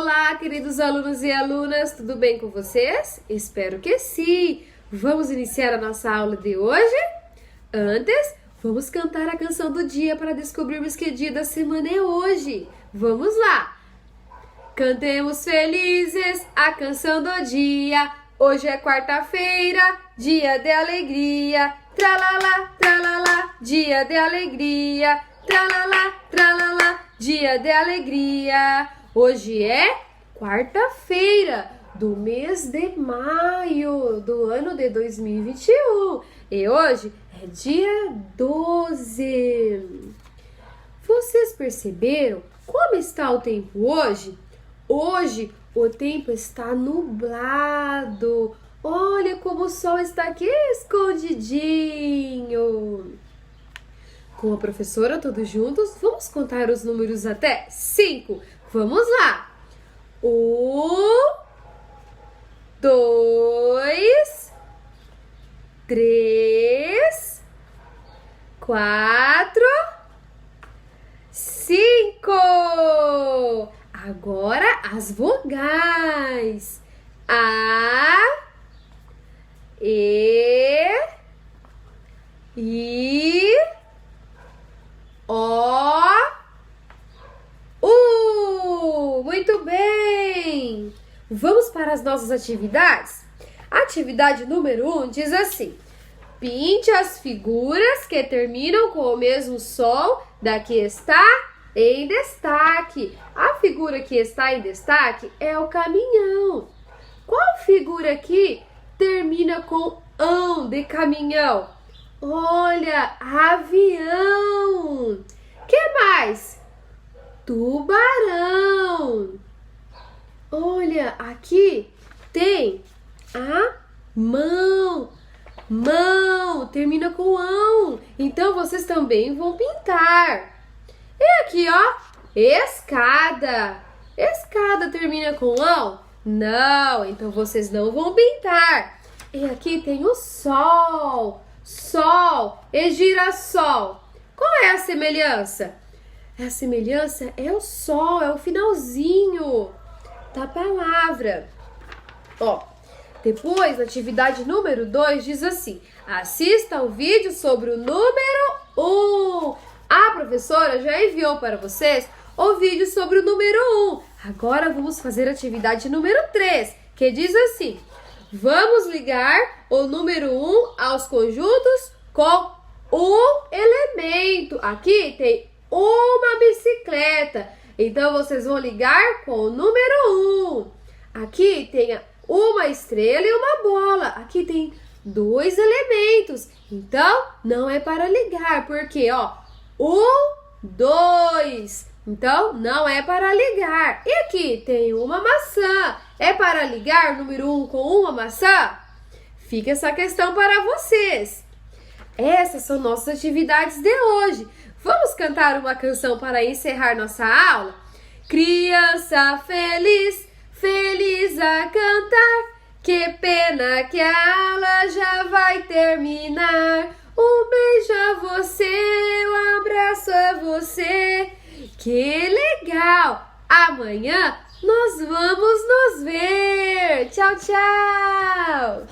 Olá, queridos alunos e alunas, tudo bem com vocês? Espero que sim! Vamos iniciar a nossa aula de hoje? Antes, vamos cantar a canção do dia para descobrirmos que dia da semana é hoje. Vamos lá! Cantemos felizes a canção do dia. Hoje é quarta-feira, dia de alegria. Tralalá, tralalá, dia de alegria. Tralalá, tralalá, dia de alegria. Hoje é quarta-feira do mês de maio do ano de 2021 e hoje é dia 12. Vocês perceberam como está o tempo hoje? Hoje o tempo está nublado. Olha como o sol está aqui escondidinho. Com a professora, todos juntos, vamos contar os números até 5. Vamos lá! 1, 2, 3, 4, 5. Agora as vogais. A, E, I, O, U. Muito bem! Vamos para as nossas atividades? A atividade número 1 diz assim: pinte as figuras que terminam com o mesmo som da que está em destaque. A figura que está em destaque é o caminhão. Qual figura aqui termina com ão de caminhão? Olha, avião. Que mais? Tubarão. Olha, aqui tem a mão. Mão termina com ão. Então vocês também vão pintar. E aqui, ó, escada. Escada termina com ão? Não, então vocês não vão pintar. E aqui tem o sol. Sol e girassol. Qual é a semelhança? A semelhança é o sol, é o finalzinho da palavra. Ó, depois, na atividade número 2, diz assim: assista ao vídeo sobre o número 1. A professora já enviou para vocês o vídeo sobre o número 1. Agora vamos fazer a atividade número 3, que diz assim: vamos ligar o número 1 aos conjuntos com um elemento. Aqui tem uma bicicleta. Então, vocês vão ligar com o número 1. Aqui tem uma estrela e uma bola. Aqui tem 2 elementos. Então, não é para ligar, porque, ó, 1, 2. Então, não é para ligar. E aqui tem uma maçã. É para ligar o número 1 com uma maçã? Fica essa questão para vocês. Essas são nossas atividades de hoje. Vamos cantar uma canção para encerrar nossa aula? Criança feliz, feliz a cantar. Que pena que a aula já vai terminar. Um beijo a você, um abraço a você. Que legal! Amanhã nós vamos nos ver. Tchau, tchau!